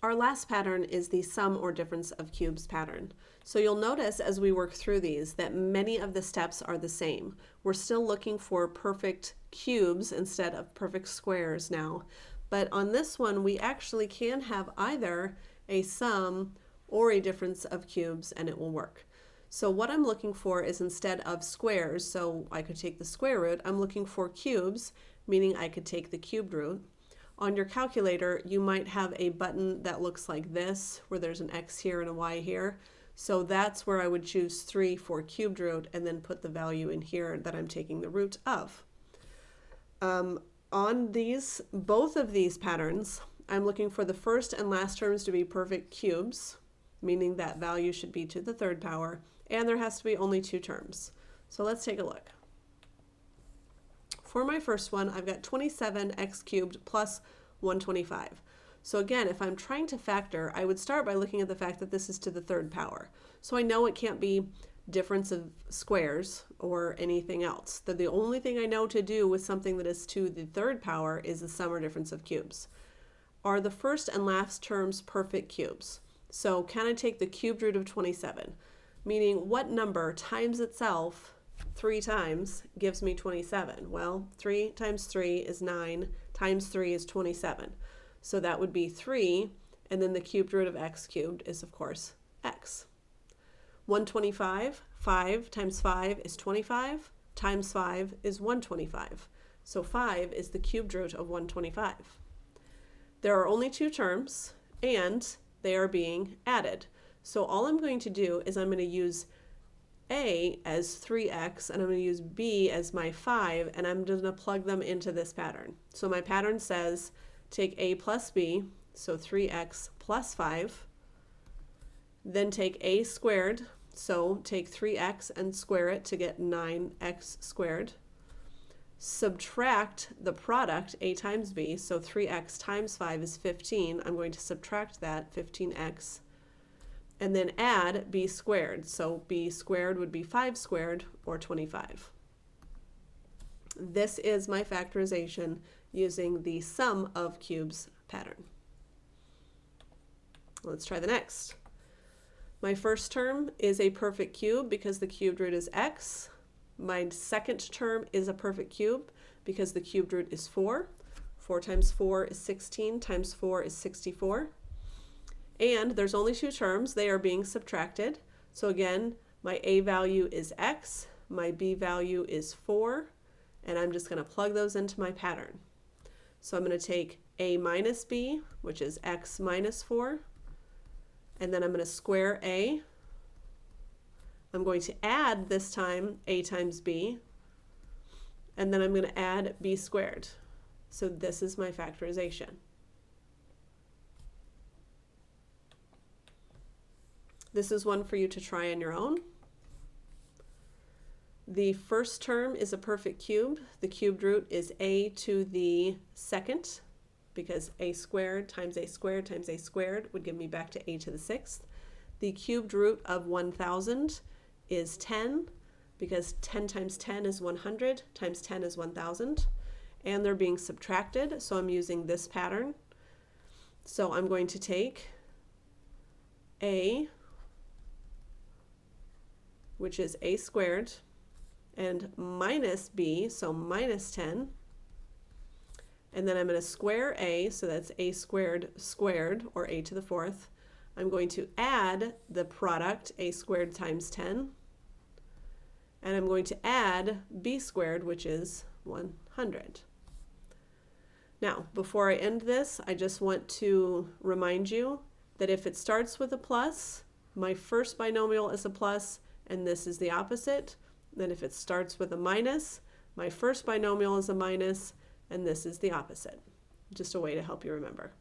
Our last pattern is the sum or difference of cubes pattern. So you'll notice as we work through these that many of the steps are the same. We're still looking for perfect cubes instead of perfect squares now. But on this one, we actually can have either a sum or a difference of cubes and it will work. So what I'm looking for is instead of squares, so I could take the square root, I'm looking for cubes, meaning I could take the cubed root. On your calculator, you might have a button that looks like this, where there's an X here and a Y here. So that's where I would choose 3 for cubed root and then put the value in here that I'm taking the root of. On both of these patterns, I'm looking for the first and last terms to be perfect cubes, meaning that value should be to the third power, and there has to be only 2 terms. So let's take a look. For my first one, I've got 27x cubed plus 125. So again, if I'm trying to factor, I would start by looking at the fact that this is to the third power. So I know it can't be difference of squares or anything else. That the only thing I know to do with something that is to the third power is the sum or difference of cubes. Are the first and last terms perfect cubes? So can I take the cubed root of 27? Meaning what number times itself 3 times gives me 27. Well, 3 times 3 is 9, times 3 is 27. So that would be 3, and then the cubed root of x cubed is, of course, x. 125, 5 times 5 is 25, times 5 is 125. So 5 is the cubed root of 125. There are only 2 terms, and they are being added. So all I'm going to do is I'm going to use a as 3x, and I'm going to use b as my 5, and I'm just going to plug them into this pattern. So my pattern says take a plus b, so 3x plus 5, then take a squared, so take 3x and square it to get 9x squared. Subtract the product a times b, so 3x times 5 is 15. I'm going to subtract that, 15x. And then add b squared. So b squared would be 5 squared, or 25. This is my factorization using the sum of cubes pattern. Let's try the next. My first term is a perfect cube because the cubed root is x. My second term is a perfect cube because the cubed root is 4. 4 times 4 is 16, times 4 is 64. And there's only 2 terms, they are being subtracted. So again, my a value is x, my b value is 4, and I'm just going to plug those into my pattern. So I'm going to take a minus b, which is x minus 4, and then I'm going to square a. I'm going to add this time a times b, and then I'm going to add b squared. So this is my factorization. This is one for you to try on your own. The first term is a perfect cube. The cubed root is a to the second, because a squared times a squared times a squared would give me back to a to the 6th. The cubed root of 1000 is 10, because 10 times 10 is 100, times 10 is 1000. And they're being subtracted, so I'm using this pattern. So I'm going to take a, which is a squared, and minus b, so minus 10. And then I'm going to square a, so that's a squared squared, or a to the 4th. I'm going to add the product, a squared times 10. And I'm going to add b squared, which is 100. Now, before I end this, I just want to remind you that if it starts with a plus, my first binomial is a plus, and this is the opposite. Then if it starts with a minus, my first binomial is a minus, and this is the opposite. Just a way to help you remember.